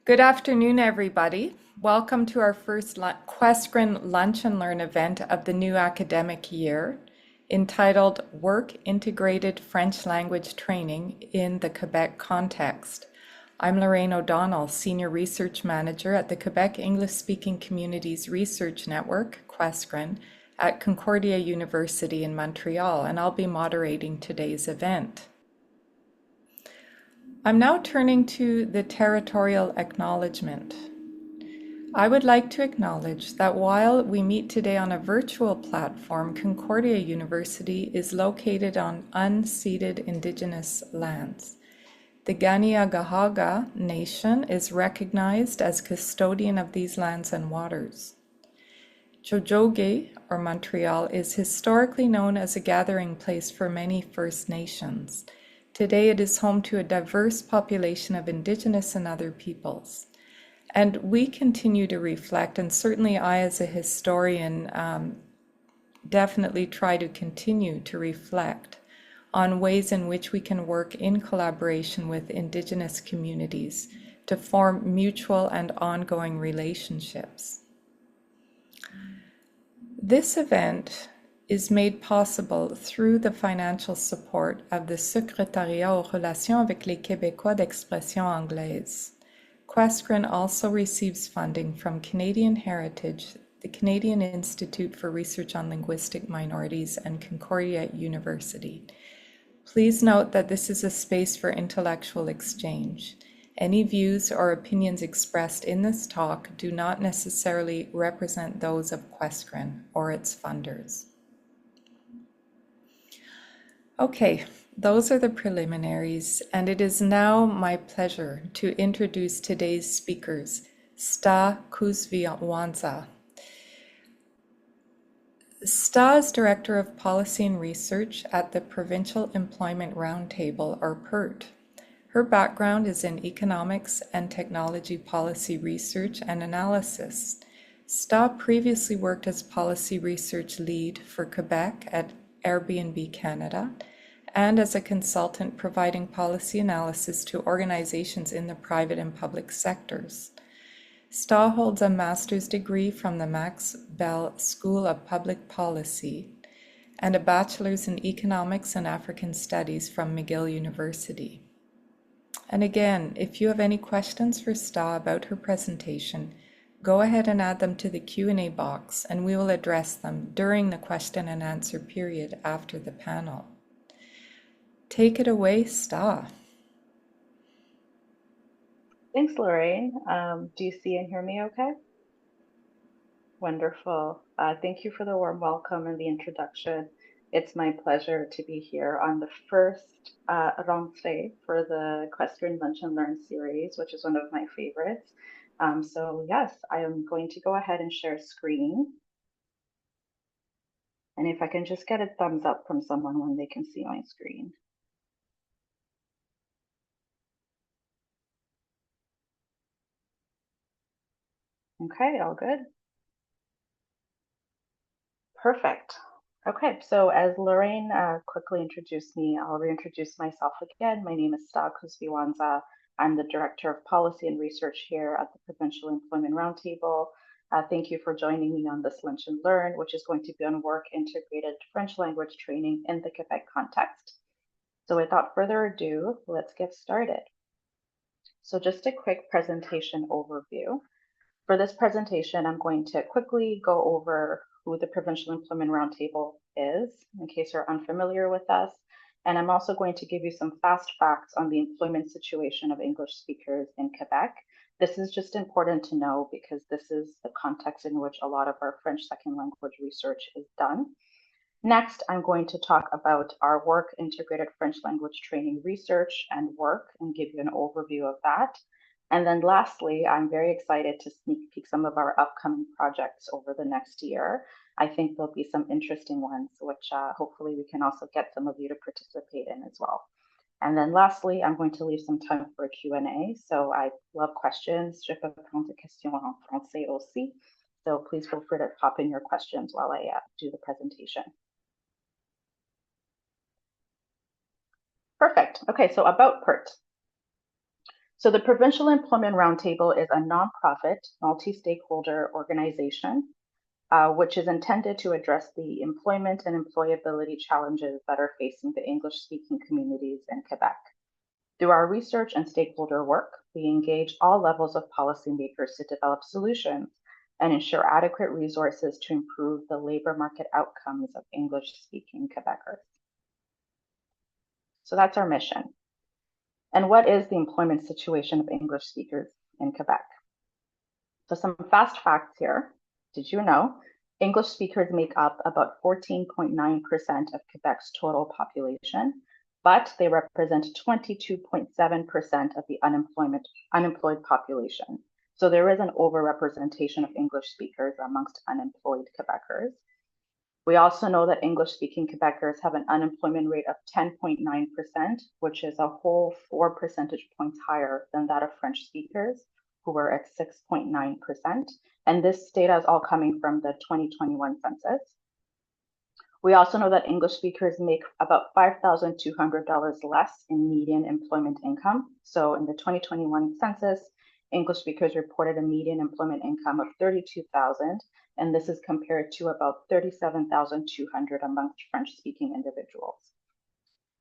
Good afternoon, everybody. Welcome to our first Questgren Lunch and Learn event of the new academic year, entitled Work Integrated French Language Training in the Quebec Context. I'm Lorraine O'Donnell, Senior Research Manager at the Quebec English-Speaking Communities Research Network, Questgren, at Concordia University in Montreal, and I'll be moderating today's event. I'm now turning to the territorial acknowledgement. I would like to acknowledge that while we meet today on a virtual platform, Concordia University is located on unceded Indigenous lands. The Kanien'kehá:ka Nation is recognized as custodian of these lands and waters. Tiohtià:ke, or Montreal, is historically known as a gathering place for many First Nations. Today it is home to a diverse population of Indigenous and other peoples. And we continue to reflect, and certainly I as a historian definitely try to continue to reflect on ways in which we can work in collaboration with Indigenous communities to form mutual and ongoing relationships. This event is made possible through the financial support of the Secrétariat aux relations avec les Québécois d'expression anglaise. Questgren also receives funding from Canadian Heritage, the Canadian Institute for Research on Linguistic Minorities, and Concordia University. Please note that this is a space for intellectual exchange. Any views or opinions expressed in this talk do not necessarily represent those of Questgren or its funders. Okay, those are the preliminaries, and it is now my pleasure to introduce today's speakers, Sta Kuzviwanza. Sta is Director of Policy and Research at the Provincial Employment Roundtable, or PERT. Her background is in economics and technology policy research and analysis. Sta previously worked as policy research lead for Quebec at Airbnb Canada, and as a consultant providing policy analysis to organizations in the private and public sectors. Sta holds a master's degree from the Max Bell School of Public Policy and a bachelor's in economics and African studies from McGill University. And again, if you have any questions for Sta about her presentation, go ahead and add them to the Q&A box, and we will address them during the question and answer period after the panel. Take it away, Sta. Thanks, Lorraine. Do you see and hear me okay? Wonderful. Thank you for the warm welcome and the introduction. It's my pleasure to be here on the first rentrée for the Questgren Lunch and Learn series, which is one of my favorites. So yes, I am going to go ahead and share screen. And if I can just get a thumbs up from someone when they can see my screen. Okay, all good. Perfect. Okay, so as Lorraine quickly introduced me, I'll reintroduce myself again. My name is Sta Kuzviwanza. I'm the Director of Policy and Research here at the Provincial Employment Roundtable. Thank you for joining me on this Lunch and Learn, which is going to be on work integrated French language training in the Quebec context. So without further ado, let's get started. So just a quick presentation overview. For this presentation, I'm going to quickly go over who the Provincial Employment Roundtable is, in case you're unfamiliar with us. And I'm also going to give you some fast facts on the employment situation of English speakers in Quebec. This is just important to know because this is the context in which a lot of our French second language research is done. Next, I'm going to talk about our work integrated French language training research and work and give you an overview of that. And then lastly, I'm very excited to sneak peek some of our upcoming projects over the next year. I think there'll be some interesting ones, which hopefully we can also get some of you to participate in as well. And then lastly, I'm going to leave some time for a Q&A. So I love questions. Je peux prendre des questions en français aussi. So please feel free to pop in your questions while I do the presentation. Perfect. Okay, so about PERT. So the Provincial Employment Roundtable is a nonprofit, multi-stakeholder organization which is intended to address the employment and employability challenges that are facing the English-speaking communities in Quebec. Through our research and stakeholder work, we engage all levels of policymakers to develop solutions and ensure adequate resources to improve the labor market outcomes of English-speaking Quebecers. So that's our mission. And what is the employment situation of English speakers in Quebec? So some fast facts here. Did you know English speakers make up about 14.9% of Quebec's total population, but they represent 22.7% of the unemployed population. So there is an overrepresentation of English speakers amongst unemployed Quebecers. We also know that English-speaking Quebecers have an unemployment rate of 10.9%, which is a whole 4 percentage points higher than that of French speakers, who were at 6.9%. And this data is all coming from the 2021 census. We also know that English speakers make about $5,200 less in median employment income. So in the 2021 census, English speakers reported a median employment income of $32,000, and this is compared to about $37,200 amongst French-speaking individuals.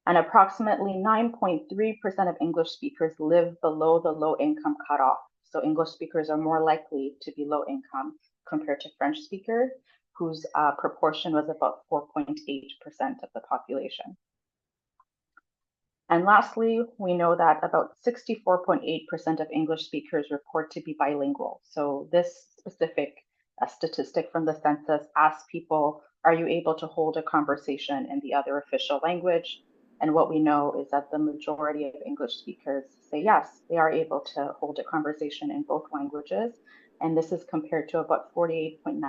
And approximately 9.3% of English speakers live below the low-income cutoff. So English speakers are more likely to be low income compared to French speakers, whose proportion was about 4.8% of the population. And lastly, we know that about 64.8% of English speakers report to be bilingual. So this specific statistic from the census asks people, are you able to hold a conversation in the other official language? And what we know is that the majority of English speakers say yes, they are able to hold a conversation in both languages. And this is compared to about 48.9%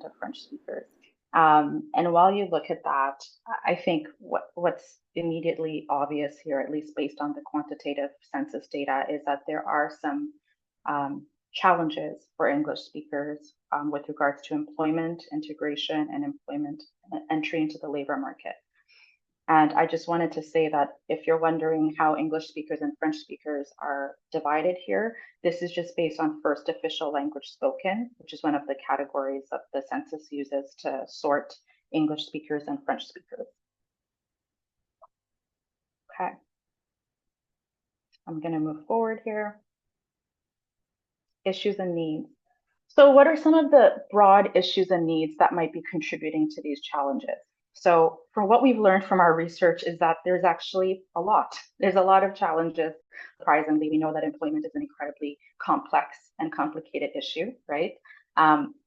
of French speakers. And while you look at that, I think what's immediately obvious here, at least based on the quantitative census data, is that there are some challenges for English speakers with regards to employment, integration, and employment entry into the labor market. And I just wanted to say that if you're wondering how English speakers and French speakers are divided here, this is just based on first official language spoken, which is one of the categories that the census uses to sort English speakers and French speakers. Okay. I'm going to move forward here. Issues and needs. So what are some of the broad issues and needs that might be contributing to these challenges? So from what we've learned from our research is that there's actually a lot. There's a lot of challenges. Surprisingly, we know that employment is an incredibly complex and complicated issue, right?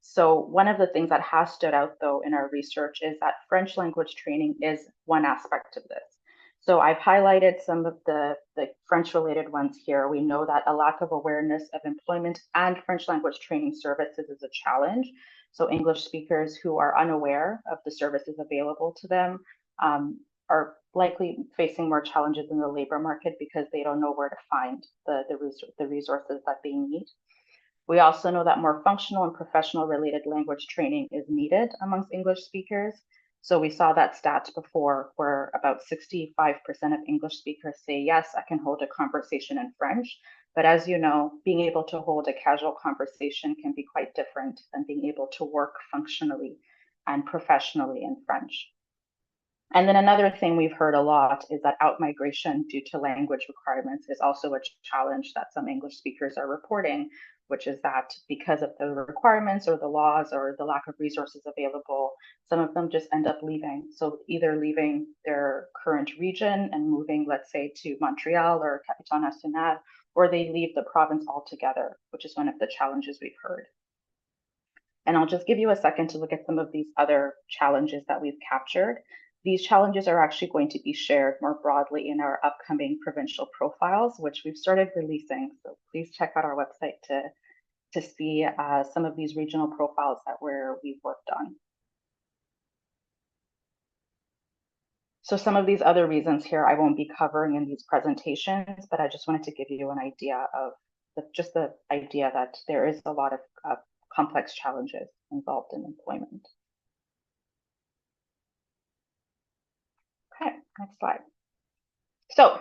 So one of the things that has stood out though in our research is that French language training is one aspect of this. So I've highlighted some of the French related ones here. We know that a lack of awareness of employment and French language training services is a challenge. So English speakers who are unaware of the services available to them are likely facing more challenges in the labor market because they don't know where to find the resources that they need. We also know that more functional and professional related language training is needed amongst English speakers. So we saw that stat before where about 65% of English speakers say, yes, I can hold a conversation in French. But as you know, being able to hold a casual conversation can be quite different than being able to work functionally and professionally in French. And then another thing we've heard a lot is that outmigration due to language requirements is also a challenge that some English speakers are reporting, which is that because of the requirements or the laws or the lack of resources available, some of them just end up leaving. So either leaving their current region and moving, let's say, to Montreal or Capitale Nationale, or they leave the province altogether, which is one of the challenges we've heard. And I'll just give you a second to look at some of these other challenges that we've captured. These challenges are actually going to be shared more broadly in our upcoming provincial profiles, which we've started releasing. So please check out our website to see some of these regional profiles that we've worked on. So some of these other reasons here I won't be covering in these presentations, but I just wanted to give you an idea of the idea that there is a lot of complex challenges involved in employment. Okay, next slide. So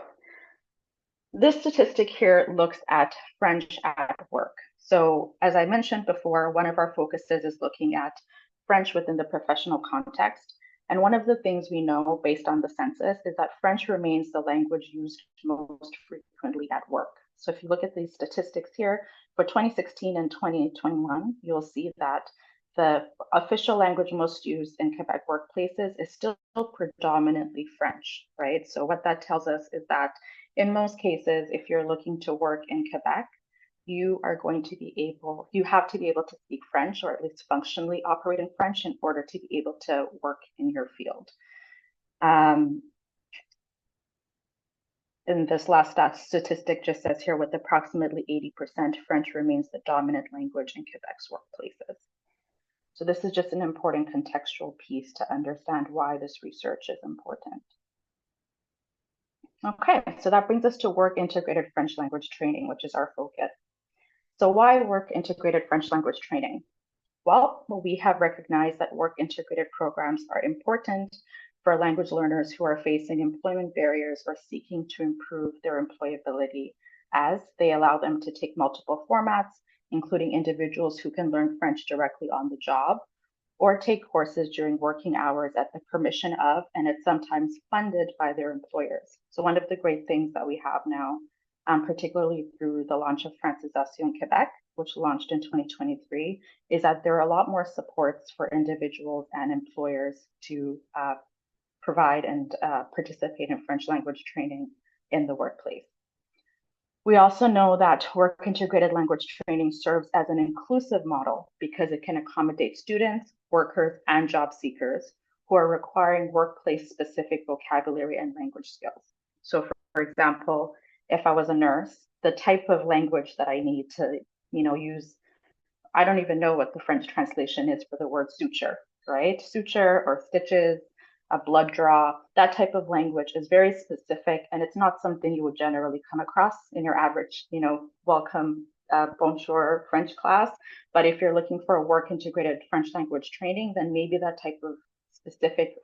This statistic here looks at French at work. So as I mentioned before, one of our focuses is looking at French within the professional context. And one of the things we know based on the census is that French remains the language used most frequently at work. So if you look at these statistics here, for 2016 and 2021, you'll see that the official language most used in Quebec workplaces is still predominantly French, right? So what that tells us is that in most cases, if you're looking to work in Quebec, you have to be able to speak French or at least functionally operate in French in order to be able to work in your field. And this last statistic just says here with approximately 80%, French remains the dominant language in Quebec's workplaces. So this is just an important contextual piece to understand why this research is important. Okay, so that brings us to work integrated French language training, which is our focus. So why work integrated French language training? Well, we have recognized that work integrated programs are important for language learners who are facing employment barriers or seeking to improve their employability, as they allow them to take multiple formats, including individuals who can learn French directly on the job, or take courses during working hours at the permission of, and it's sometimes funded by their employers. So one of the great things that we have now, particularly through the launch of Francisation Quebec, which launched in 2023, is that there are a lot more supports for individuals and employers to provide and participate in French language training in the workplace. We also know that work integrated language training serves as an inclusive model because it can accommodate students, workers, and job seekers who are requiring workplace specific vocabulary and language skills. So for example, if I was a nurse, the type of language that I need to, use, I don't even know what the French translation is for the word suture, right? Suture or stitches, a blood draw, that type of language is very specific, and it's not something you would generally come across in your average, welcome, bonjour French class. But if you're looking for a work integrated French language training, then maybe that type of specific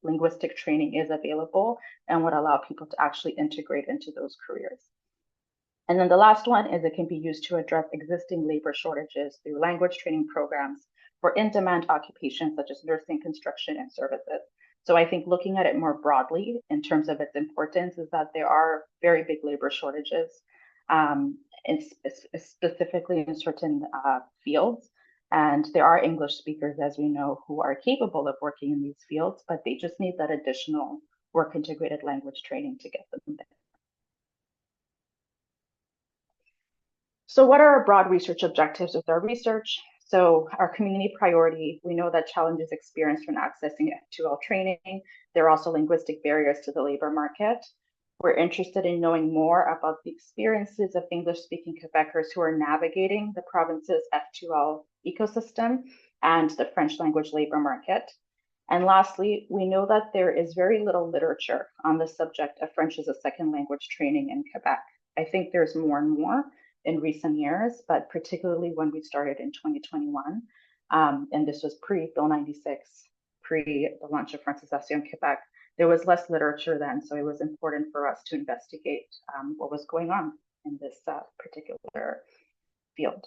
linguistic training is available and would allow people to actually integrate into those careers. And then the last one is it can be used to address existing labor shortages through language training programs for in-demand occupations such as nursing, construction, and services. So I think looking at it more broadly in terms of its importance is that there are very big labor shortages, specifically in certain fields. And there are English speakers, as we know, who are capable of working in these fields, but they just need that additional work integrated language training to get them there. So what are our broad research objectives with our research? So our community priority, we know that challenges experienced when accessing F2L training. There are also linguistic barriers to the labor market. We're interested in knowing more about the experiences of English-speaking Quebecers who are navigating the province's F2L ecosystem and the French language labor market. And lastly, we know that there is very little literature on the subject of French as a second language training in Quebec. I think there's more and more in recent years, but particularly when we started in 2021, and this was pre-Bill 96, pre the launch of Francisation Quebec, there was less literature then, so it was important for us to investigate what was going on in this particular field.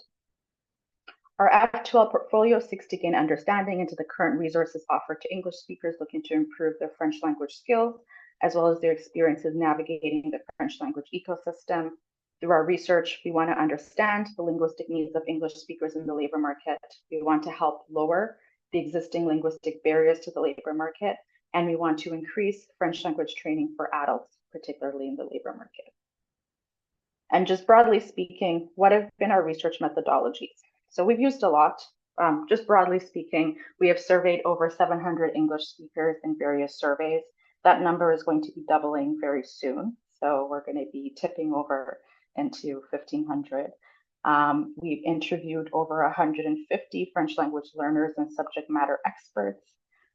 Our F2L portfolio seeks to gain understanding into the current resources offered to English speakers looking to improve their French language skills, as well as their experiences navigating the French language ecosystem. Through our research, we want to understand the linguistic needs of English speakers in the labor market. We want to help lower the existing linguistic barriers to the labor market, and we want to increase French language training for adults, particularly in the labor market. And just broadly speaking, what have been our research methodologies? So we've used a lot. Just broadly speaking, we have surveyed over 700 English speakers in various surveys. That number is going to be doubling very soon. So we're going to be tipping over into 1,500. We've interviewed over 150 French language learners and subject matter experts.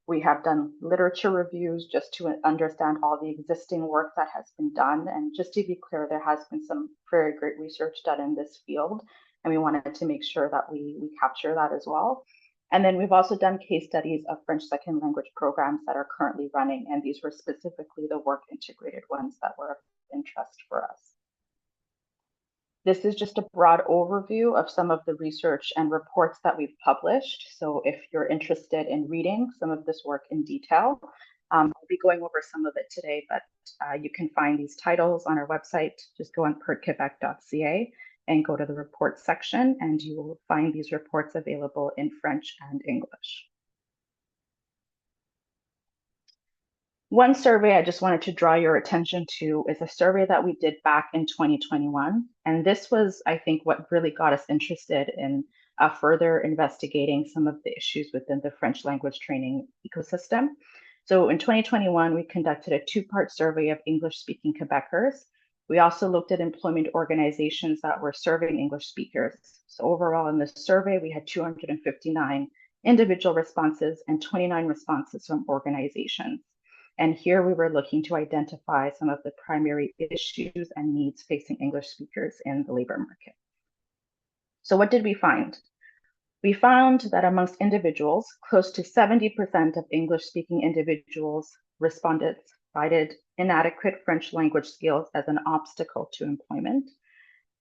We have done literature reviews just to understand all the existing work that has been done. And just to be clear, there has been some very great research done in this field, and we wanted to make sure that we capture that as well. And then we've also done case studies of French second language programs that are currently running, and these were specifically the work integrated ones that were of interest for us. This is just a broad overview of some of the research and reports that we've published. So if you're interested in reading some of this work in detail, I'll be going over some of it today, but you can find these titles on our website. Just go on pertquebec.ca and go to the reports section, and you will find these reports available in French and English. One survey I just wanted to draw your attention to is a survey that we did back in 2021. And this was, I think, what really got us interested in further investigating some of the issues within the French language training ecosystem. So in 2021, we conducted a two-part survey of English-speaking Quebecers. We also looked at employment organizations that were serving English speakers. So overall in this survey, we had 259 individual responses and 29 responses from organizations. And here we were looking to identify some of the primary issues and needs facing English speakers in the labor market. So what did we find? We found that amongst individuals, close to 70% of English-speaking individuals respondents cited inadequate French language skills as an obstacle to employment.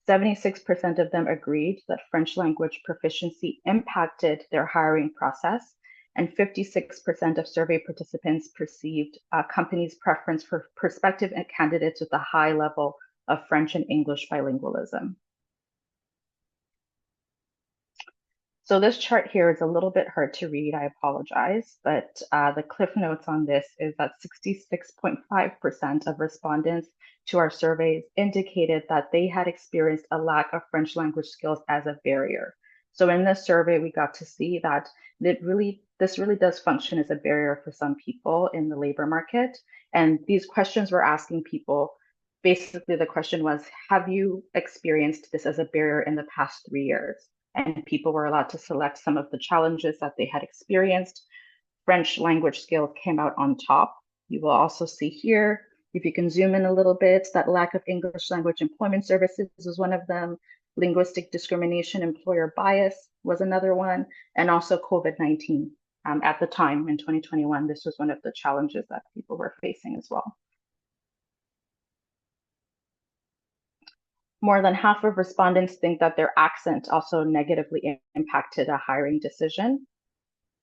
76% of them agreed that French language proficiency impacted their hiring process, and 56% of survey participants perceived a company's preference for prospective candidates with a high level of French and English bilingualism. So this chart here is a little bit hard to read, I apologize, but the cliff notes on this is that 66.5% of respondents to our surveys indicated that they had experienced a lack of French language skills as a barrier. So in this survey, we got to see that this really does function as a barrier for some people in the labor market. And these questions were asking people, basically the question was, have you experienced this as a barrier in the past 3 years? And people were allowed to select some of the challenges that they had experienced. French language skills came out on top. You will also see here, if you can zoom in a little bit, that lack of English language employment services was one of them. Linguistic discrimination, employer bias was another one, and also COVID-19. At the time in 2021, this was one of the challenges that people were facing as well. More than half of respondents think that their accent also negatively impacted a hiring decision.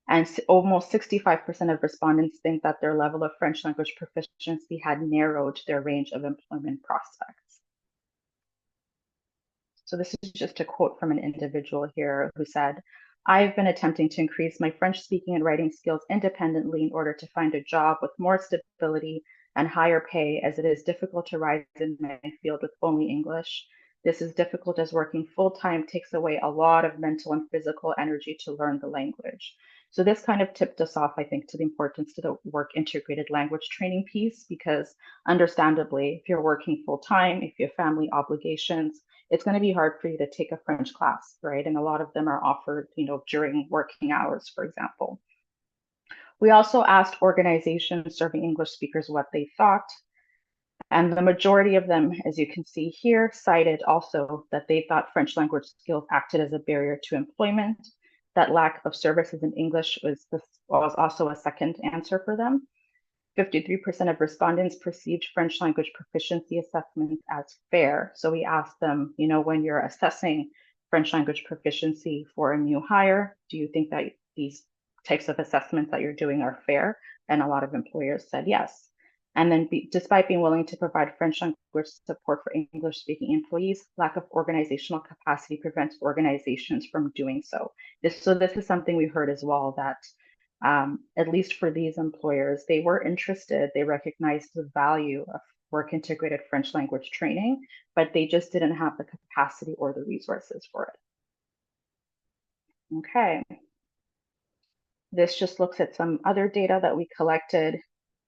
And almost 65% of respondents think that their level of French language proficiency had narrowed their range of employment prospects. So this is just a quote from an individual here who said, "I've been attempting to increase my French speaking and writing skills independently in order to find a job with more stability and higher pay, as it is difficult to rise in my field with only English. This is difficult as working full-time takes away a lot of mental and physical energy to learn the language." So this kind of tipped us off, I think, to the importance to the work integrated language training piece, because understandably, if you're working full-time, if you have family obligations, it's going to be hard for you to take a French class, right? And a lot of them are offered, during working hours, for example. We also asked organizations serving English speakers what they thought. And the majority of them, as you can see here, cited also that they thought French language skills acted as a barrier to employment. That lack of services in English was also a second answer for them. 53% of respondents perceived French language proficiency assessments as fair. So we asked them, when you're assessing French language proficiency for a new hire, do you think that these types of assessments that you're doing are fair? And a lot of employers said yes. And then despite being willing to provide French language support for English-speaking employees, lack of organizational capacity prevents organizations from doing so. This is something we heard as well, that at least for these employers, they were interested, they recognized the value of work integrated French language training, but they just didn't have the capacity or the resources for it. Okay. This just looks at some other data that we collected.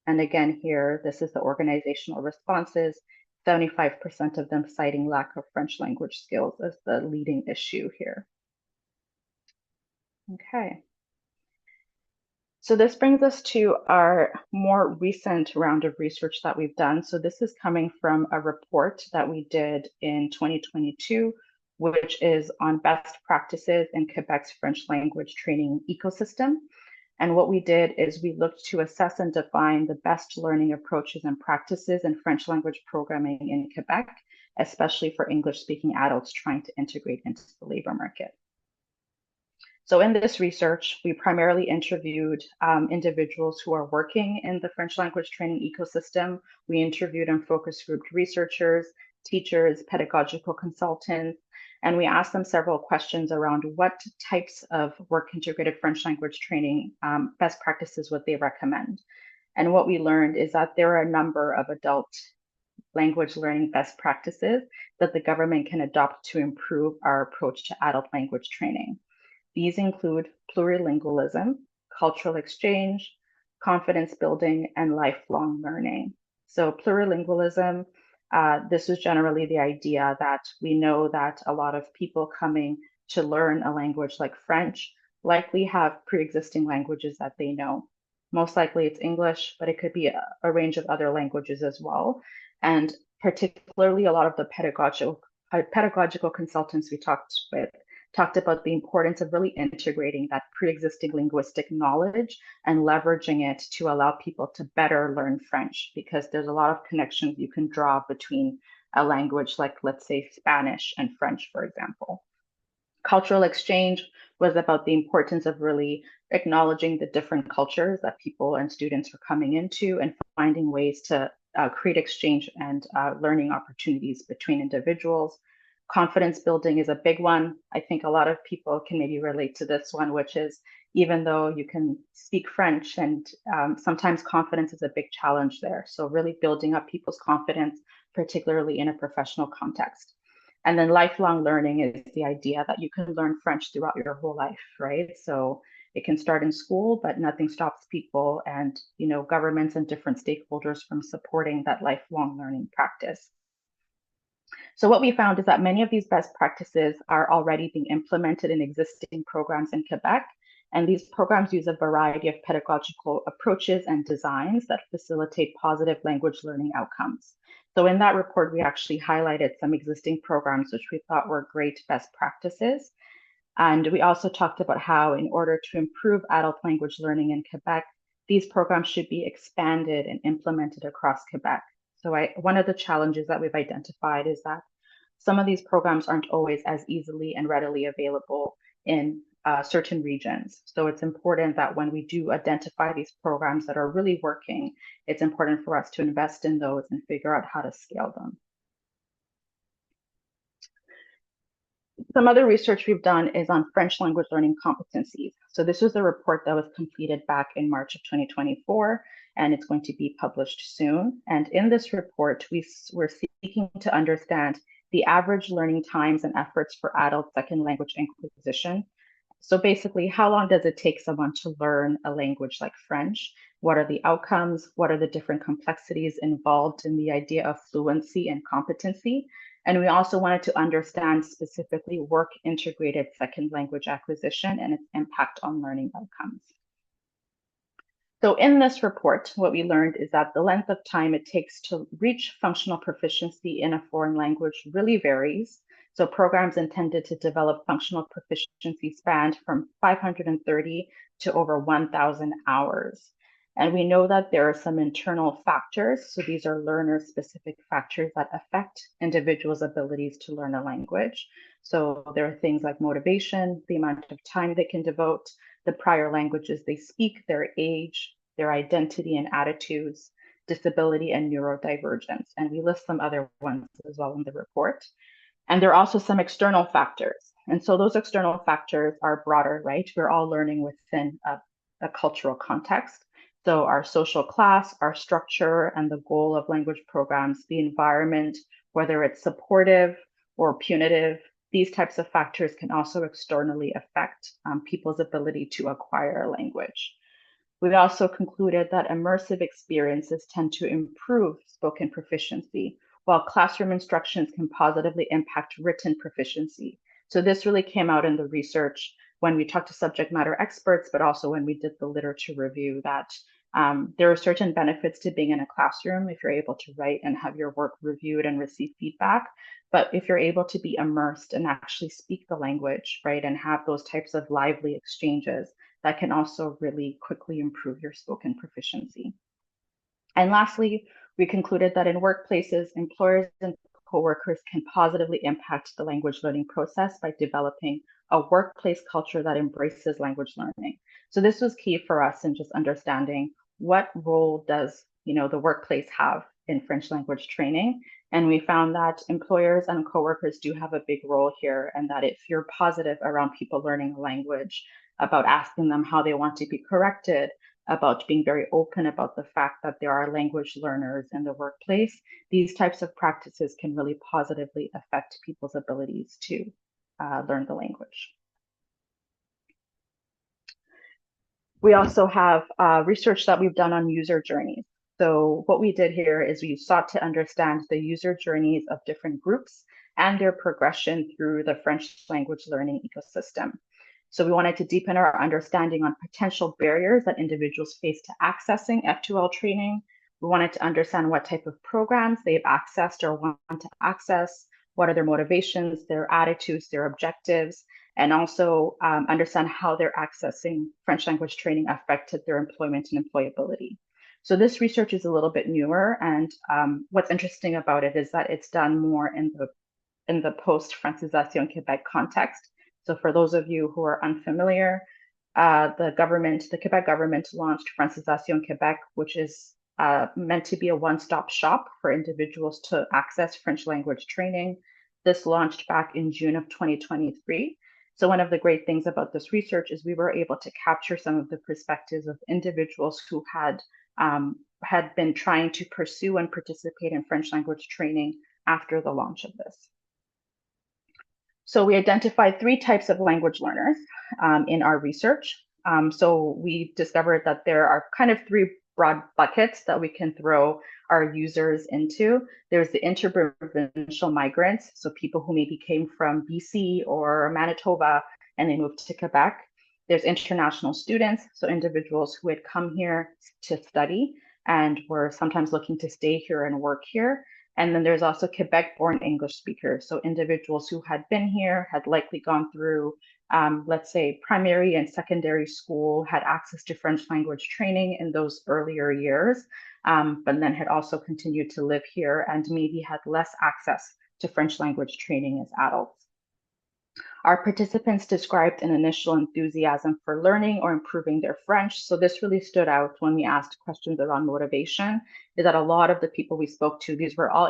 And again, here, this is the organizational responses, 75% of them citing lack of French language skills as the leading issue here. Okay. So this brings us to our more recent round of research that we've done. So this is coming from a report that we did in 2022, which is on best practices in Quebec's French language training ecosystem. And what we did is we looked to assess and define the best learning approaches and practices in French language programming in Quebec. especially for English-speaking adults trying to integrate into the labor market. So in this research, we primarily interviewed individuals who are working in the French language training ecosystem. We interviewed and focus grouped researchers, teachers, pedagogical consultants, and we asked them several questions around what types of work integrated French language training best practices would they recommend. And what we learned is that there are a number of adult language learning best practices that the government can adopt to improve our approach to adult language training. These include plurilingualism, cultural exchange, confidence building, and lifelong learning. So plurilingualism, this is generally the idea that we know that a lot of people coming to learn a language like French likely have pre-existing languages that they know. Most likely it's English, but it could be a range of other languages as well. And particularly a lot of the pedagogical consultants we talked with talked about the importance of really integrating that pre-existing linguistic knowledge and leveraging it to allow people to better learn French, because there's a lot of connections you can draw between a language like, let's say, Spanish and French, for example. Cultural exchange was about the importance of really acknowledging the different cultures that people and students are coming into and finding ways to create exchange and learning opportunities between individuals. Confidence building is a big one. I think a lot of people can maybe relate to this one, which is even though you can speak French and sometimes confidence is a big challenge there. So really building up people's confidence, particularly in a professional context. And then lifelong learning is the idea that you can learn French throughout your whole life, right? So it can start in school, but nothing stops people and, governments and different stakeholders from supporting that lifelong learning practice. So what we found is that many of these best practices are already being implemented in existing programs in Quebec. And these programs use a variety of pedagogical approaches and designs that facilitate positive language learning outcomes. So in that report, we actually highlighted some existing programs which we thought were great best practices. And we also talked about how, in order to improve adult language learning in Quebec, these programs should be expanded and implemented across Quebec. So one of the challenges that we've identified is that some of these programs aren't always as easily and readily available in certain regions. So it's important that when we do identify these programs that are really working, it's important for us to invest in those and figure out how to scale them. Some other research we've done is on French language learning competencies. So this was a report that was completed back in March of 2024, and it's going to be published soon. And in this report, we're seeking to understand the average learning times and efforts for adult second language acquisition. So basically, how long does it take someone to learn a language like French? What are the outcomes? What are the different complexities involved in the idea of fluency and competency? And we also wanted to understand specifically work integrated second language acquisition and its impact on learning outcomes. So in this report, what we learned is that the length of time it takes to reach functional proficiency in a foreign language really varies. So programs intended to develop functional proficiency spanned from 530 to over 1,000 hours. And we know that there are some internal factors. So these are learner-specific factors that affect individuals' abilities to learn a language. So there are things like motivation, the amount of time they can devote, the prior languages they speak, their age, their identity and attitudes, disability, and neurodivergence. And we list some other ones as well in the report. And there are also some external factors. And so those external factors are broader, right? We're all learning within a cultural context. So our social class, our structure, and the goal of language programs, the environment, whether it's supportive or punitive, these types of factors can also externally affect people's ability to acquire a language. We also concluded that immersive experiences tend to improve spoken proficiency, while classroom instructions can positively impact written proficiency. So this really came out in the research when we talked to subject matter experts, but also when we did the literature review, that there are certain benefits to being in a classroom if you're able to write and have your work reviewed and receive feedback. But if you're able to be immersed and actually speak the language, right, and have those types of lively exchanges, that can also really quickly improve your spoken proficiency. And lastly, we concluded that in workplaces, employers and coworkers can positively impact the language learning process by developing a workplace culture that embraces language learning. So this was key for us in just understanding what role does, the workplace have in French language training. And we found that employers and coworkers do have a big role here, and that if you're positive around people learning a language, about asking them how they want to be corrected, about being very open about the fact that there are language learners in the workplace, these types of practices can really positively affect people's abilities to learn the language. We also have research that we've done on user journeys. So what we did here is we sought to understand the user journeys of different groups and their progression through the French language learning ecosystem. So we wanted to deepen our understanding on potential barriers that individuals face to accessing F2L training. We wanted to understand what type of programs they've accessed or want to access, what are their motivations, their attitudes, their objectives, and also understand how they're accessing French language training affected their employment and employability. So this research is a little bit newer, and what's interesting about it is that it's done more in the post-Francisation Quebec context. So for those of you who are unfamiliar, the Quebec government launched Francisation Quebec, which is meant to be a one-stop shop for individuals to access French language training. This launched back in June of 2023. So one of the great things about this research is we were able to capture some of the perspectives of individuals who had been trying to pursue and participate in French language training after the launch of this. So we identified 3 types of language learners in our research. So we discovered that there are kind of 3 broad buckets that we can throw our users into. There's the interprovincial migrants, so people who maybe came from BC or Manitoba and they moved to Quebec. There's international students, so individuals who had come here to study and were sometimes looking to stay here and work here. And then there's also Quebec-born English speakers, so individuals who had been here, had likely gone through, let's say, primary and secondary school, had access to French language training in those earlier years, but then had also continued to live here and maybe had less access to French language training as adults. Our participants described an initial enthusiasm for learning or improving their French. So this really stood out when we asked questions around motivation, is that a lot of the people we spoke to, these were all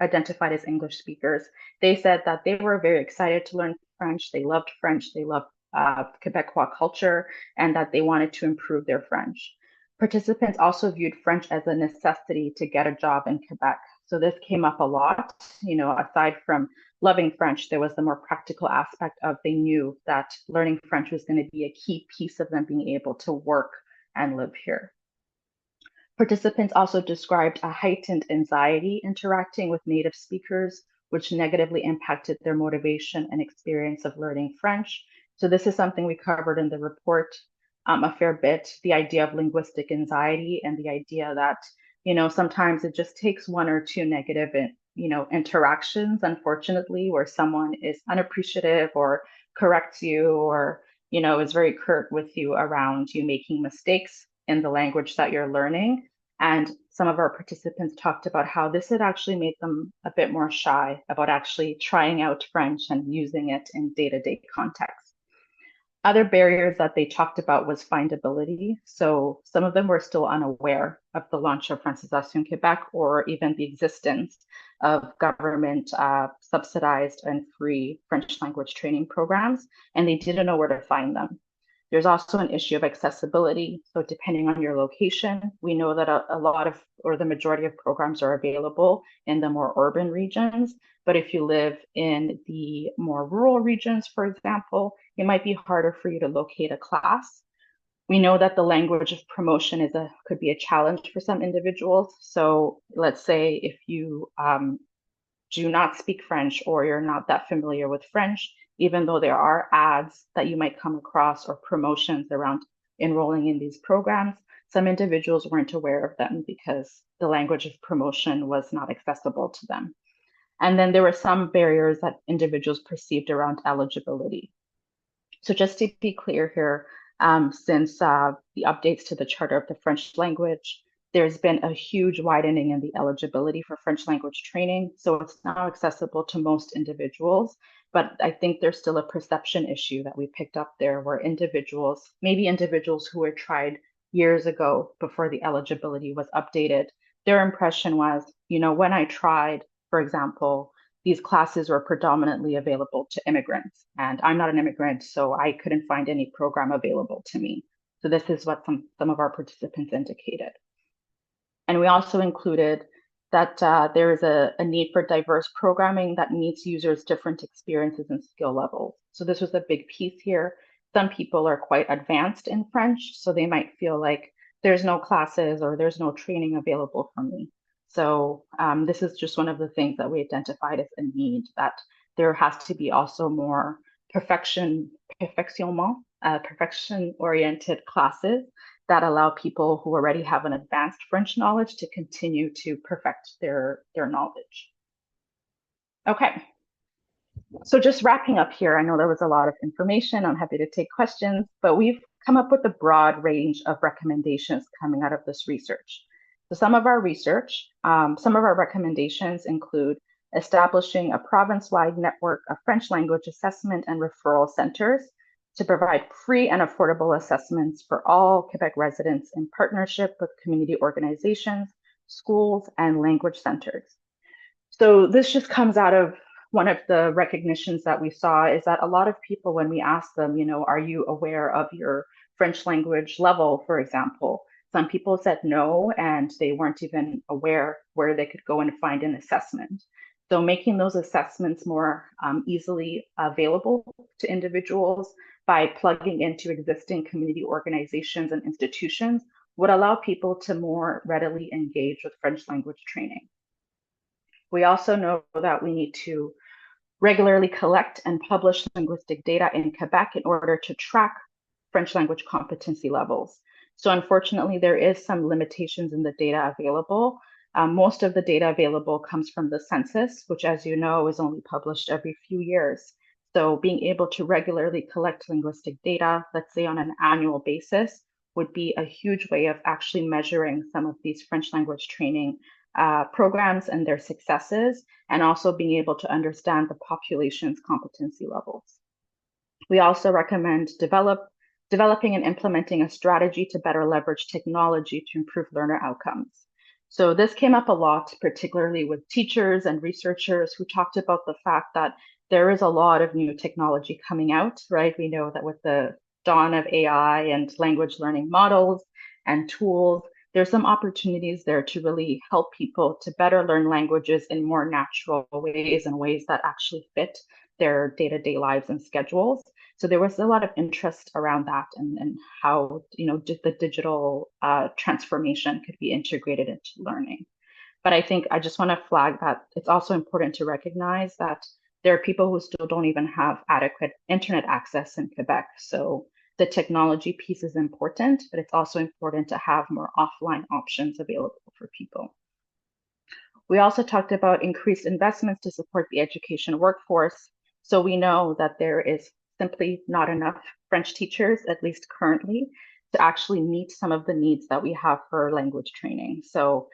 identified as English speakers. They said that they were very excited to learn French. They loved Quebecois culture, and that they wanted to improve their French. Participants also viewed French as a necessity to get a job in Quebec. So this came up a lot, aside from loving French, there was the more practical aspect of they knew that learning French was going to be a key piece of them being able to work and live here. Participants also described a heightened anxiety interacting with native speakers, which negatively impacted their motivation and experience of learning French. So this is something we covered in the report a fair bit, the idea of linguistic anxiety and the idea that, sometimes it just takes 1 or 2 negative interactions, unfortunately, where someone is unappreciative or corrects you or, is very curt with you around you making mistakes in the language that you're learning. And some of our participants talked about how this had actually made them a bit more shy about actually trying out French and using it in day-to-day context. Other barriers that they talked about was findability. So some of them were still unaware of the launch of Francisation Quebec or even the existence of government subsidized and free French language training programs, and they didn't know where to find them. There's also an issue of accessibility. So depending on your location, we know that a lot of, or the majority of programs are available in the more urban regions. But if you live in the more rural regions, for example, it might be harder for you to locate a class. We know that the language of promotion could be a challenge for some individuals. So let's say if you do not speak French or you're not that familiar with French, even though there are ads that you might come across or promotions around enrolling in these programs, some individuals weren't aware of them because the language of promotion was not accessible to them. And then there were some barriers that individuals perceived around eligibility. So just to be clear here, since the updates to the Charter of the French Language, there's been a huge widening in the eligibility for French language training. So it's now accessible to most individuals. But I think there's still a perception issue that we picked up there where individuals, maybe individuals who were tried years ago before the eligibility was updated, their impression was, when I tried, for example, these classes were predominantly available to immigrants. And I'm not an immigrant, so I couldn't find any program available to me. So this is what some of our participants indicated. And we also included that there is a need for diverse programming that meets users' different experiences and skill levels. So this was a big piece here. Some people are quite advanced in French, so they might feel like there's no classes or there's no training available for me. So this is just one of the things that we identified as a need, that there has to be also more perfection-oriented classes that allow people who already have an advanced French knowledge to continue to perfect their knowledge. Okay, so just wrapping up here, I know there was a lot of information. I'm happy to take questions, but we've come up with a broad range of recommendations coming out of this research. So some of our recommendations include establishing a province-wide network of French language assessment and referral centers to provide free and affordable assessments for all Quebec residents in partnership with community organizations, schools, and language centers. So this just comes out of one of the recognitions that we saw, is that a lot of people, when we ask them, are you aware of your French language level, for example, some people said no, and they weren't even aware where they could go and find an assessment. So making those assessments more easily available to individuals by plugging into existing community organizations and institutions would allow people to more readily engage with French language training. We also know that we need to regularly collect and publish linguistic data in Quebec in order to track French language competency levels. So unfortunately, there is some limitations in the data available. Most of the data available comes from the census, which, as you know, is only published every few years. So being able to regularly collect linguistic data, let's say on an annual basis, would be a huge way of actually measuring some of these French language training programs and their successes, and also being able to understand the population's competency levels. We also recommend developing and implementing a strategy to better leverage technology to improve learner outcomes. So this came up a lot, particularly with teachers and researchers who talked about the fact that there is a lot of new technology coming out, right? We know that with the dawn of AI and language learning models and tools, there's some opportunities there to really help people to better learn languages in more natural ways and ways that actually fit their day-to-day lives and schedules. So there was a lot of interest around that, and how the digital transformation could be integrated into learning. But I think I just want to flag that it's also important to recognize that there are people who still don't even have adequate internet access in Quebec. So the technology piece is important, but it's also important to have more offline options available for people. We also talked about increased investments to support the education workforce. So we know that there is simply not enough French teachers, at least currently, to actually meet some of the needs that we have for language training. So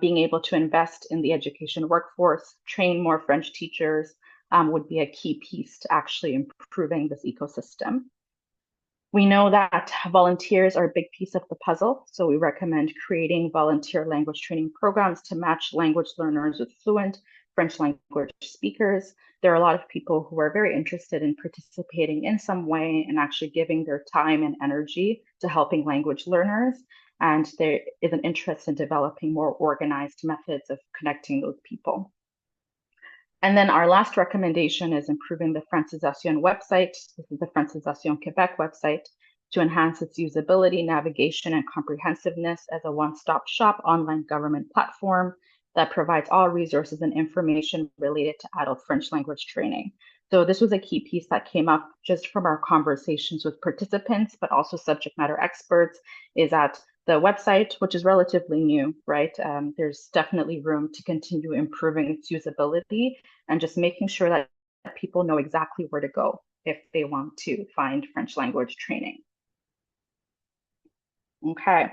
being able to invest in the education workforce, train more French teachers would be a key piece to actually improving this ecosystem. We know that volunteers are a big piece of the puzzle, so we recommend creating volunteer language training programs to match language learners with fluent French language speakers. There are a lot of people who are very interested in participating in some way and actually giving their time and energy to helping language learners. And there is an interest in developing more organized methods of connecting those people. And then our last recommendation is improving the Francisation website. This is the Francisation Quebec website, to enhance its usability, navigation, and comprehensiveness as a one-stop shop online government platform that provides all resources and information related to adult French language training. So this was a key piece that came up just from our conversations with participants, but also subject matter experts, is that the website, which is relatively new, right? There's definitely room to continue improving its usability and just making sure that people know exactly where to go if they want to find French language training. Okay,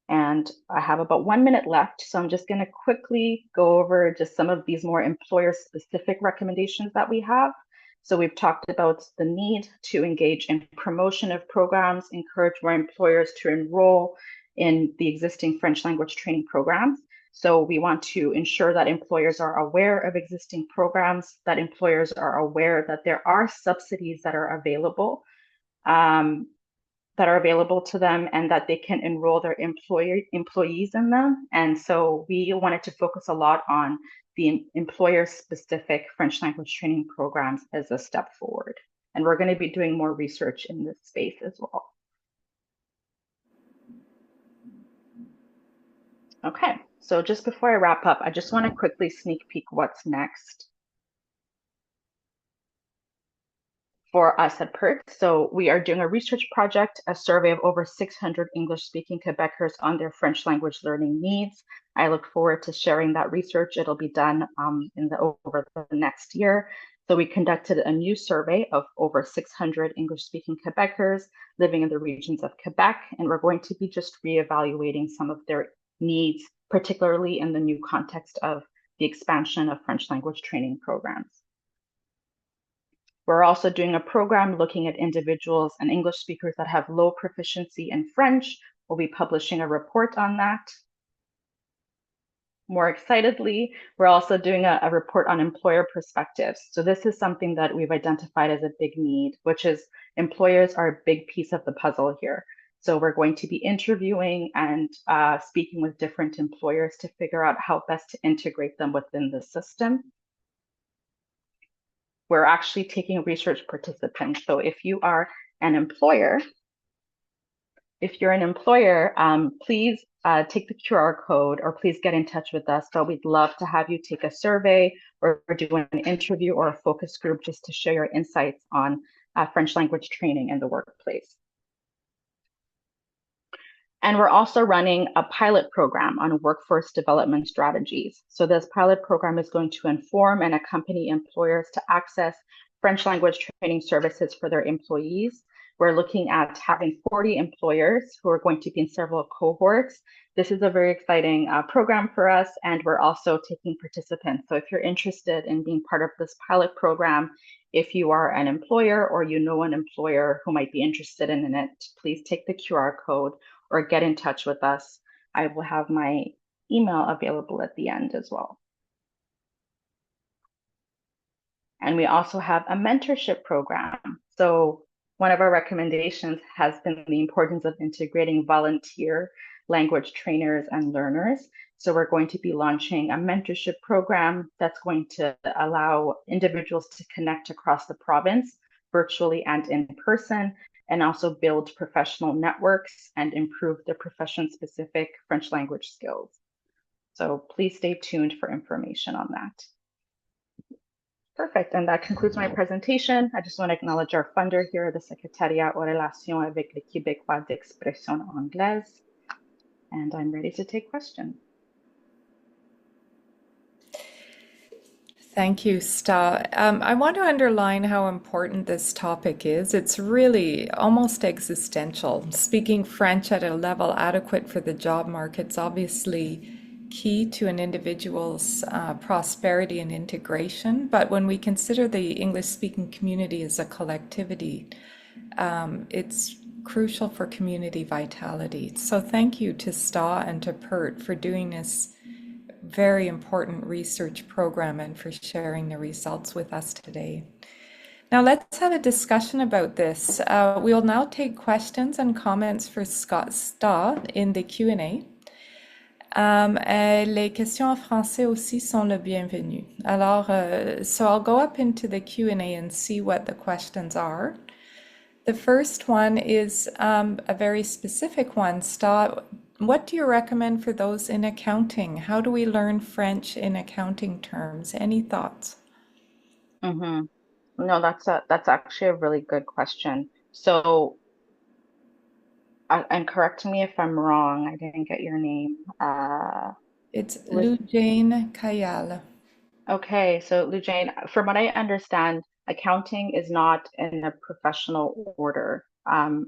And I have about 1 minute left, so I'm just going to quickly go over just some of these more employer-specific recommendations that we have. So we've talked about the need to engage in promotion of programs, encourage more employers to enroll in the existing French language training programs. So we want to ensure that employers are aware of existing programs, that employers are aware that there are subsidies that are available to them, and that they can enroll their employees in them. And so we wanted to focus a lot on the employer-specific French language training programs as a step forward. And we're going to be doing more research in this space as well. Okay, so just before I wrap up, I just want to quickly sneak peek what's next for us at PERT. So we are doing a research project, a survey of over 600 English-speaking Quebecers on their French language learning needs. I look forward to sharing that research. It'll be done over the next year. So we conducted a new survey of over 600 English-speaking Quebecers living in the regions of Quebec, and we're going to be just reevaluating some of their needs, particularly in the new context of the expansion of French language training programs. We're also doing a program looking at individuals and English speakers that have low proficiency in French. We'll be publishing a report on that. More excitedly, we're also doing a report on employer perspectives. So this is something that we've identified as a big need, which is employers are a big piece of the puzzle here. So we're going to be interviewing and speaking with different employers to figure out how best to integrate them within the system. We're actually taking research participants. So if you are an employer, please take the QR code or please get in touch with us. So we'd love to have you take a survey or do an interview or a focus group just to share your insights on French language training in the workplace. And we're also running a pilot program on workforce development strategies. So this pilot program is going to inform and accompany employers to access French language training services for their employees. We're looking at having 40 employers who are going to be in several cohorts. This is a very exciting program for us, and we're also taking participants. So if you're interested in being part of this pilot program, if you are an employer or you know an employer who might be interested in it, please take the QR code or get in touch with us. I will have my email available at the end as well. And we also have a mentorship program. So one of our recommendations has been the importance of integrating volunteer language trainers and learners. So we're going to be launching a mentorship program that's going to allow individuals to connect across the province, virtually and in person, and also build professional networks and improve their profession-specific French language skills. So please stay tuned for information on that. Perfect, and that concludes my presentation. I just want to acknowledge our funder here, the Secrétariat aux relations avec les Québécois d'expression anglaise, and I'm ready to take questions. Thank you, Sta. I want to underline how important this topic is. It's really almost existential. Speaking French at a level adequate for the job market's obviously key to an individual's prosperity and integration. But when we consider the English-speaking community as a collectivity, it's crucial for community vitality. So thank you to Sta and to PERT for doing this very important research program and for sharing the results with us today. Now let's have a discussion about this. We'll now take questions and comments for Sta in the Q&A. Les questions en français aussi sont le bienvenu. Alors, so I'll go up into the Q&A and see what the questions are. The first one is a very specific one. Sta, what do you recommend for those in accounting? How do we learn French in accounting terms? Any thoughts? No, that's actually a really good question. So, and correct me if I'm wrong, I didn't get your name. It's Lou-Jane Kayal. Okay, so Lou-Jane, from what I understand, accounting is not in a professional order. And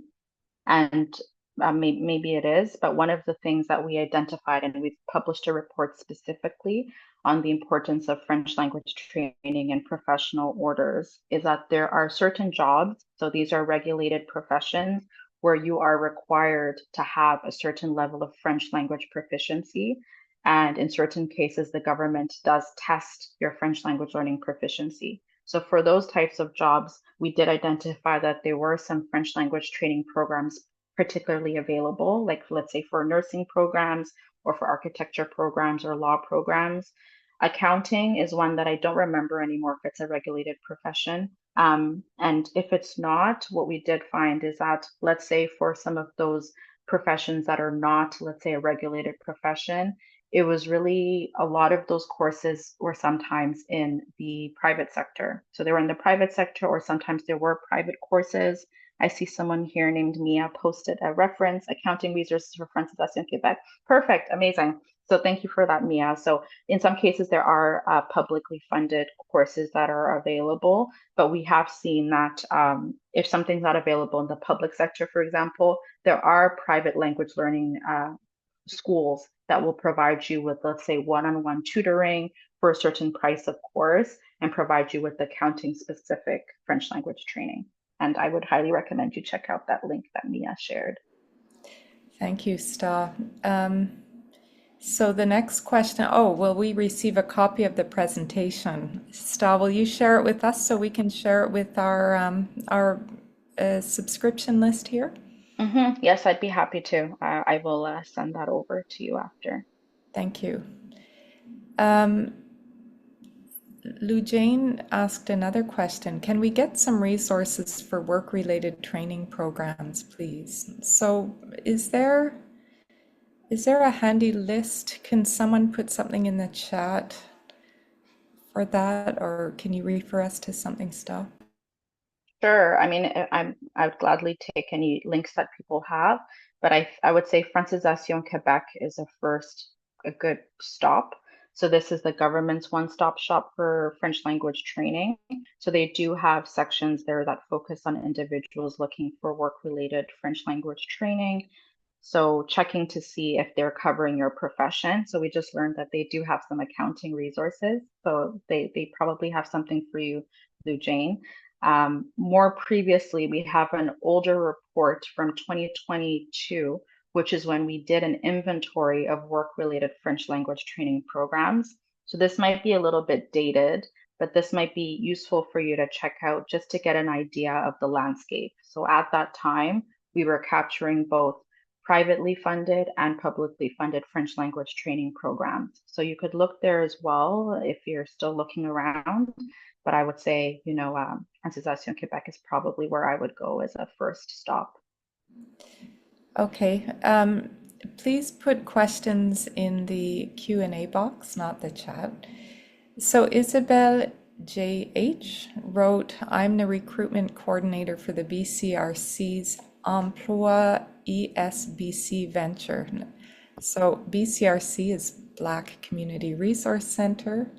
maybe it is, but one of the things that we identified, and we've published a report specifically on the importance of French language training and professional orders, is that there are certain jobs, so these are regulated professions, where you are required to have a certain level of French language proficiency. And in certain cases, the government does test your French language learning proficiency. So for those types of jobs, we did identify that there were some French language training programs particularly available, like let's say for nursing programs or for architecture programs or law programs. Accounting is one that I don't remember anymore if it's a regulated profession. And if it's not, what we did find is that, let's say for some of those professions that are not, let's say, a regulated profession, it was really a lot of those courses were sometimes in the private sector. So they were in the private sector, or sometimes there were private courses. I see someone here named Mia posted a reference, accounting resources for Francais Quebec. Perfect, amazing. So thank you for that, Mia. So in some cases, there are publicly funded courses that are available, but we have seen that if something's not available in the public sector, for example, there are private language learning schools that will provide you with, let's say, one-on-one tutoring for a certain price of course and provide you with accounting specific French language training. And I would highly recommend you check out that link that Mia shared. Thank you, Sta. So the next question, oh, will we receive a copy of the presentation? Sta, will you share it with us so we can share it with our subscription list here? Yes, I'd be happy to. I will send that over to you after. Thank you. Um, Lou Jane asked another question. Can we get some resources for work-related training programs, please? So is there a handy list? Can someone put something in the chat for that, or can you refer us to something, Steph? Sure. I mean, I would gladly take any links that people have, but I would say Francisation Quebec is a good stop. So this is the government's one-stop shop for French language training. So they do have sections there that focus on individuals looking for work-related French language training. So checking to see if they're covering your profession. So we just learned that they do have some accounting resources. So they probably have something for you, Lou Jane. More previously, we have an older report from 2022, which is when we did an inventory of work-related French language training programs. So this might be a little bit dated, but this might be useful for you to check out just to get an idea of the landscape. So at that time, we were capturing both privately funded and publicly funded French language training programs. So you could look there as well if you're still looking around. But I would say, Francisation Quebec is probably where I would go as a first stop. Okay. Please put questions in the Q&A box, not the chat. So Isabel JH wrote, I'm the recruitment coordinator for the BCRC's Emploi ESBC venture. So BCRC is Black Community Resource Center.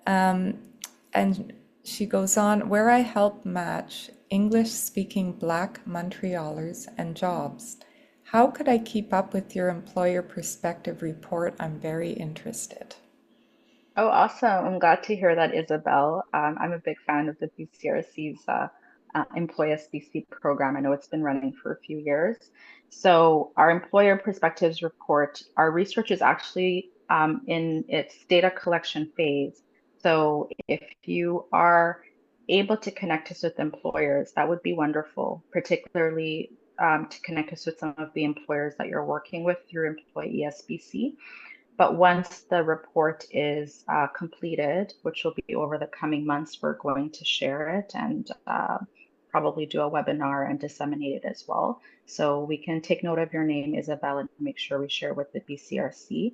And she goes on, where I help match English-speaking Black Montrealers and jobs. How could I keep up with your employer perspective report? I'm very interested. Oh, awesome. I'm glad to hear that, Isabel. I'm a big fan of the BCRC's Employee SBC program. I know it's been running for a few years. So our employer perspectives report, our research is actually in its data collection phase. So if you are able to connect us with employers, that would be wonderful, particularly to connect us with some of the employers that you're working with through Employee SBC. But once the report is completed, which will be over the coming months, we're going to share it and probably do a webinar and disseminate it as well. So we can take note of your name, Isabel, and make sure we share with the BCRC.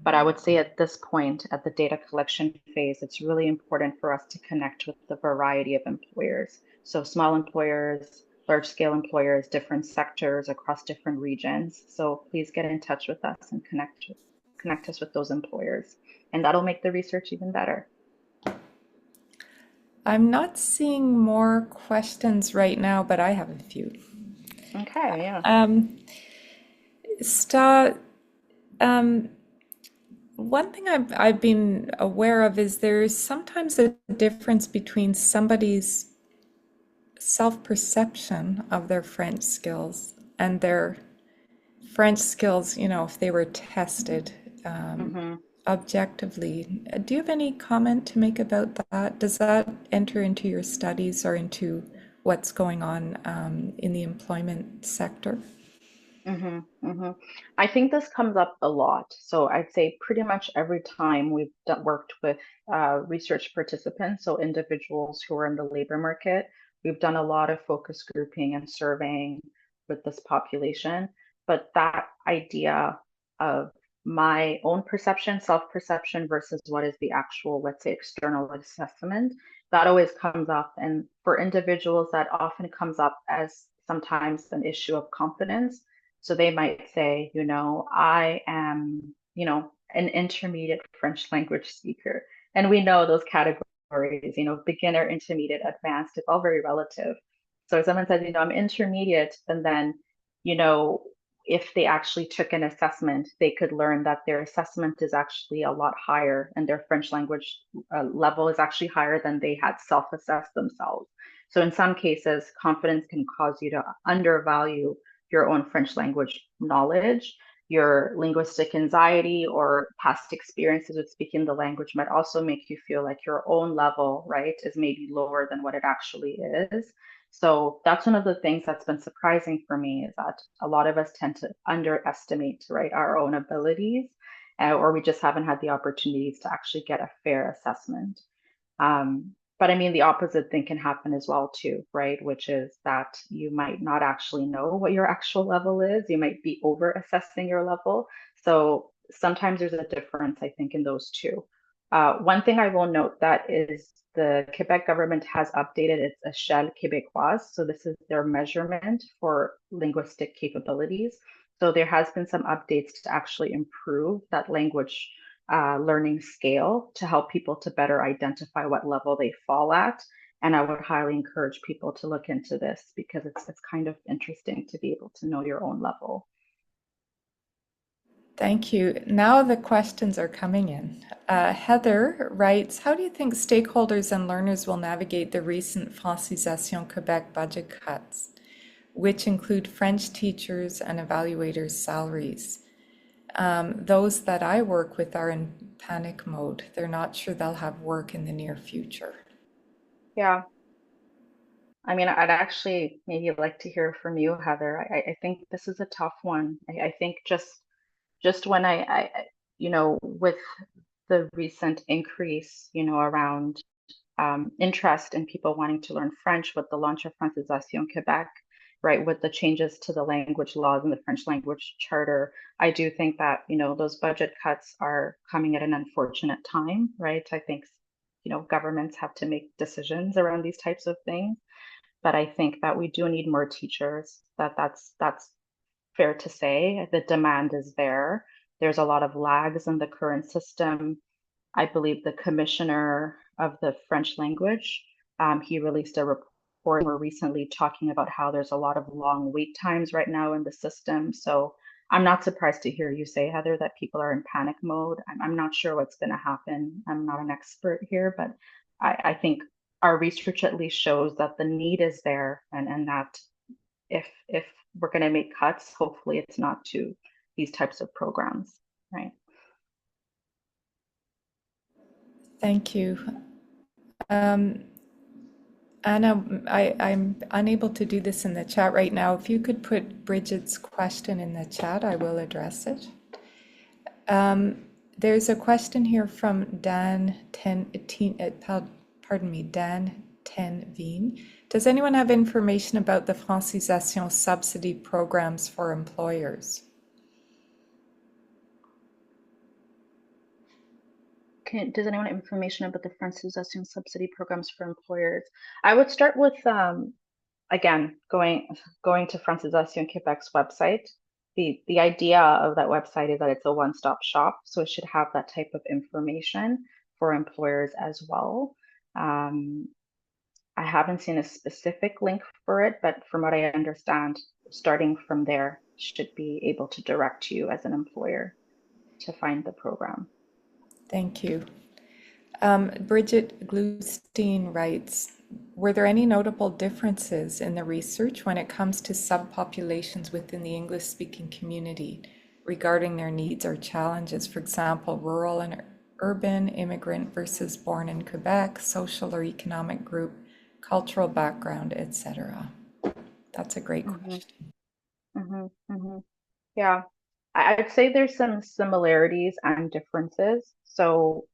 But I would say at this point, at the data collection phase, it's really important for us to connect with the variety of employers. So small employers, large scale employers, different sectors across different regions. So please get in touch with us and connect us with those employers. And that'll make the research even better. I'm not seeing more questions right now, but I have a few. Okay, yeah. Sta, um, one thing I've been aware of is there's sometimes a difference between somebody's self-perception of their French skills and their French skills, if they were tested Mm-hmm. objectively. Do you have any comment to make about that? Does that enter into your studies or into what's going on in the employment sector? Mm-hmm. Mm-hmm. I think this comes up a lot. So I'd say pretty much every time we've worked with research participants, so individuals who are in the labor market, we've done a lot of focus grouping and surveying with this population. But that idea of my own perception, self-perception versus what is the actual, let's say, external assessment, that always comes up. And for individuals, that often comes up as sometimes an issue of confidence. So they might say, I am, an intermediate French language speaker. And we know those categories, beginner, intermediate, advanced, it's all very relative. So if someone says, I'm intermediate, and then, you know, if they actually took an assessment, they could learn that their assessment is actually a lot higher and their French language level is actually higher than they had self-assessed themselves. So in some cases, confidence can cause you to undervalue your own French language knowledge. Your linguistic anxiety or past experiences with speaking the language might also make you feel like your own level, right, is maybe lower than what it actually is. So that's one of the things that's been surprising for me is that a lot of us tend to underestimate, right, our own abilities, or we just haven't had the opportunities to actually get a fair assessment. But I mean, the opposite thing can happen as well too, right? Which is that you might not actually know what your actual level is. You might be over assessing your level. So sometimes there's a difference, I think, in those two. One thing I will note that is the Quebec government has updated its échelle québécoise. So this is their measurement for linguistic capabilities. So there has been some updates to actually improve that language learning scale to help people to better identify what level they fall at. And I would highly encourage people to look into this because it's kind of interesting to be able to know your own level. Thank you. Now the questions are coming in. Heather writes, how do you think stakeholders and learners will navigate the recent Francisation Quebec budget cuts, which include French teachers and evaluators' salaries? Those that I work with are in panic mode. They're not sure they'll have work in the near future. Yeah, I mean, I'd actually maybe like to hear from you, Heather. I think this is a tough one. I think just when with the recent increase, around interest in people wanting to learn French with the launch of Francisation Quebec, right, with the changes to the language laws and the French language charter, I do think that, those budget cuts are coming at an unfortunate time, right? I think, governments have to make decisions around these types of things, but I think that we do need more teachers, that's fair to say. The demand is there. There's a lot of lags in the current system. I believe the commissioner of the French language, he released a report more recently talking about how there's a lot of long wait times right now in the system. So I'm not surprised to hear you say, Heather, that people are in panic mode. I'm not sure what's going to happen. I'm not an expert here, but I think our research at least shows that the need is there and that if we're going to make cuts, hopefully it's not to these types of programs, right? Thank you. Um, Anna, I'm unable to do this in the chat right now. If you could put Bridget's question in the chat, I will address it. There's a question here from Dan Tenveen. Does anyone have information about the Francisation subsidy programs for employers? Does anyone have information about the Francisation subsidy programs for employers? I would start with, again, going to Francisation Quebec's website. The idea of that website is that it's a one-stop shop, so it should have that type of information for employers as well. I haven't seen a specific link for it, but from what I understand, starting from there should be able to direct you as an employer to find the program. Thank you. Bridget Glustein writes, were there any notable differences in the research when it comes to subpopulations within the English-speaking community regarding their needs or challenges? For example, rural and urban, immigrant versus born in Quebec, social or economic group, cultural background, etc. That's a great Mm-hmm, question. mm-hmm, mm-hmm. Yeah, I'd say there's some similarities and differences. So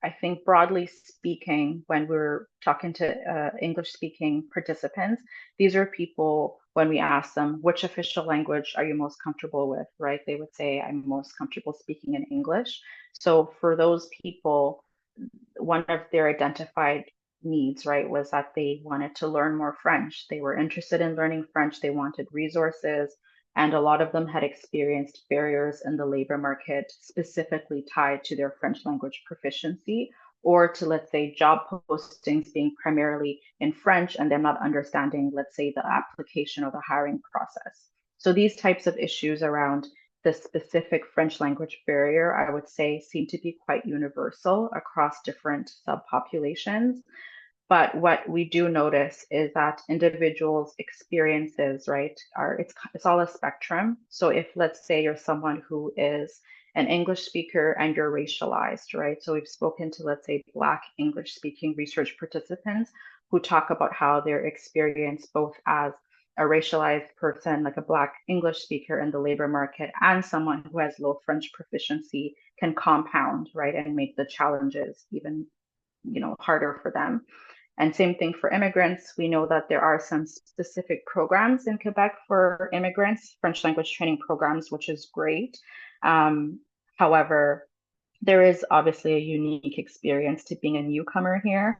I think broadly speaking, when we're talking to English speaking participants, these are people, when we ask them, which official language are you most comfortable with, right? They would say, I'm most comfortable speaking in English. So for those people, one of their identified needs, right, was that they wanted to learn more French. They were interested in learning French. They wanted resources. And a lot of them had experienced barriers in the labor market specifically tied to their French language proficiency or to, let's say, job postings being primarily in French and them not understanding, let's say, the application or the hiring process. So these types of issues around the specific French language barrier, I would say, seem to be quite universal across different subpopulations. But what we do notice is that individuals' experiences, right, are it's all a spectrum. So if let's say you're someone who is an English speaker and you're racialized, right? So we've spoken to, let's say, Black English speaking research participants who talk about how their experience both as a racialized person, like a Black English speaker in the labor market, and someone who has low French proficiency can compound, right, and make the challenges even, harder for them. And same thing for immigrants. We know that there are some specific programs in Quebec for immigrants, French language training programs, which is great. Um, However, there is obviously a unique experience to being a newcomer here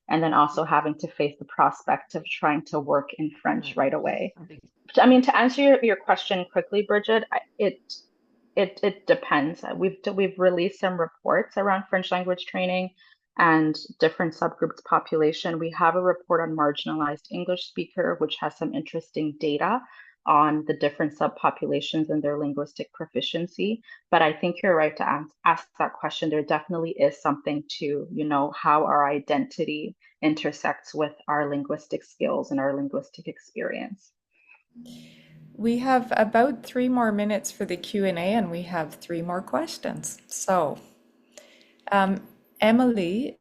and then also having to face the prospect of trying to work in French right away. I mean, to answer your question quickly, Bridget, it depends. We've released some reports around French language training and different subgroups population. We have a report on marginalized English speaker, which has some interesting data on the different subpopulations and their linguistic proficiency. But I think you're right to ask that question. There definitely is something to, how our identity intersects with our linguistic skills and our linguistic experience. We have about 3 more minutes for the Q&A and we have 3 more questions. So, Emily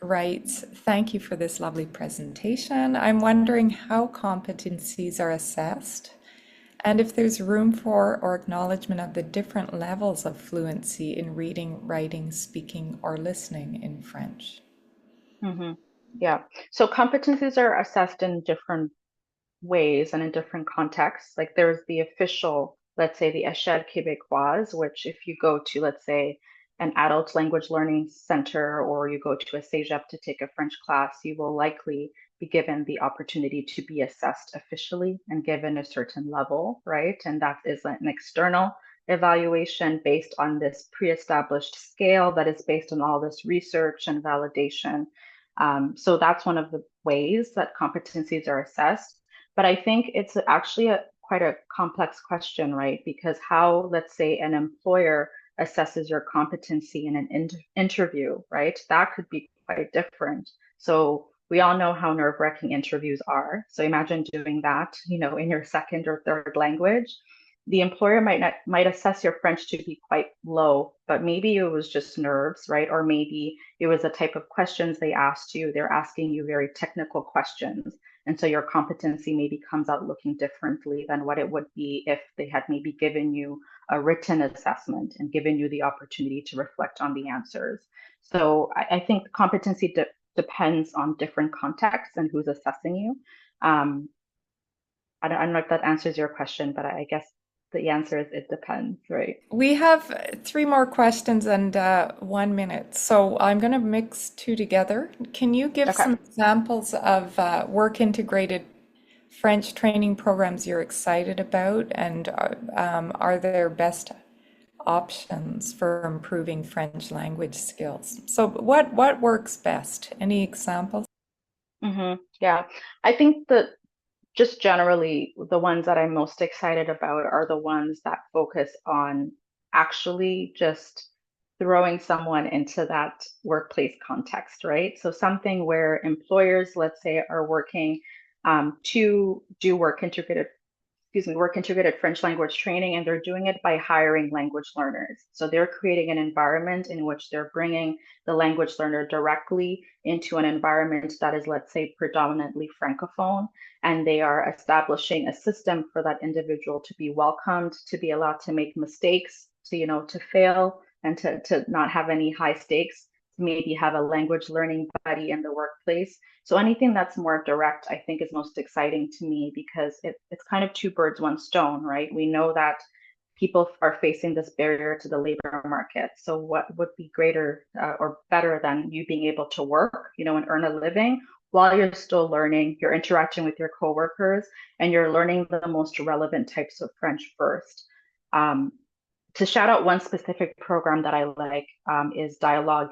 writes, thank you for this lovely presentation. I'm wondering how competencies are assessed and if there's room for or acknowledgement of the different levels of fluency in reading, writing, speaking, or listening in French. Hmm. Yeah. So competencies are assessed in different ways and in different contexts. Like there's the official, let's say the Échelle Québécoise, which if you go to, let's say, an adult language learning center or you go to a CEGEP to take a French class, you will likely be given the opportunity to be assessed officially and given a certain level, right? And that is an external evaluation based on this pre-established scale that is based on all this research and validation. So that's one of the ways that competencies are assessed. But I think it's actually quite a complex question, right? Because how, let's say, an employer assesses your competency in an interview, right? That could be quite different. So we all know how nerve-wracking interviews are. So imagine doing that, in your second or third language. The employer might assess your French to be quite low, but maybe it was just nerves, right? Or maybe it was the type of questions they asked you. They're asking you very technical questions. And so your competency maybe comes out looking differently than what it would be if they had maybe given you a written assessment and given you the opportunity to reflect on the answers. So I think competency depends on different contexts and who's assessing you. Um, I don't know if that answers your question, but I guess the answer is it depends, right? We have 3 more questions and 1 minute. So I'm going to mix two together. Can you give Okay. some examples of work integrated French training programs you're excited about? And are there best options for improving French language skills? So what works best? Any examples? Yeah, I think that just generally, the ones that I'm most excited about are the ones that focus on actually just throwing someone into that workplace context, right? So something where employers, let's say, are working to do work integrated French language training, and they're doing it by hiring language learners. So they're creating an environment in which they're bringing the language learner directly into an environment that is, let's say, predominantly Francophone, and they are establishing a system for that individual to be welcomed, to be allowed to make mistakes, to fail, and to not have any high stakes, to maybe have a language learning buddy in the workplace. So anything that's more direct, I think, is most exciting to me because it's kind of two birds, one stone, right? We know that people are facing this barrier to the labor market. So what would be greater or better than you being able to work, and earn a living while you're still learning, you're interacting with your coworkers, and you're learning the most relevant types of French first. To shout out one specific program that I like is Dialogue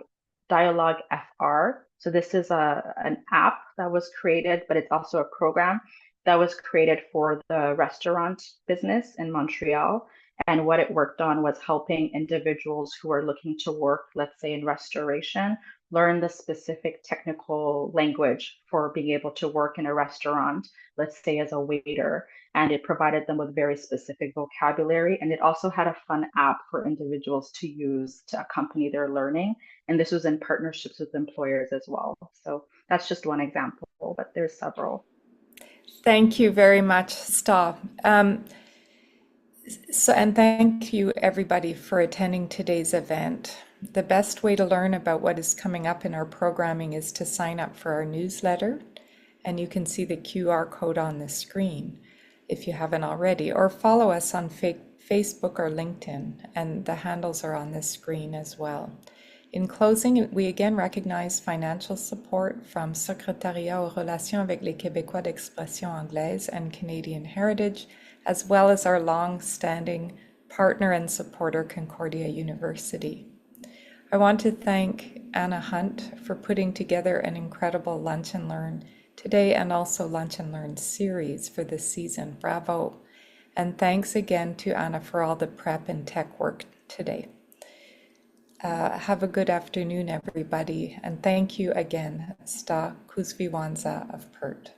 FR. So this is an app that was created, but it's also a program that was created for the restaurant business in Montreal. And what it worked on was helping individuals who are looking to work, let's say in restoration, learn the specific technical language for being able to work in a restaurant, let's say as a waiter. And it provided them with very specific vocabulary. And it also had a fun app for individuals to use to accompany their learning. And this was in partnerships with employers as well. So that's just one example, but there's several. Thank you very much, Sta. And thank you everybody for attending today's event. The best way to learn about what is coming up in our programming is to sign up for our newsletter, and you can see the QR code on the screen if you haven't already, or follow us on Facebook or LinkedIn, and the handles are on the screen as well. In closing, we again recognize financial support from Secrétariat aux Relations avec les Québécois d'expression anglaise and Canadian Heritage, as well as our long-standing partner and supporter, Concordia University. I want to thank Anna Hunt for putting together an incredible Lunch and Learn today, and also Lunch and Learn series for this season. Bravo. And thanks again to Anna for all the prep and tech work today. Have a good afternoon, everybody. And thank you again, Sta Kuzviwanza of PERT.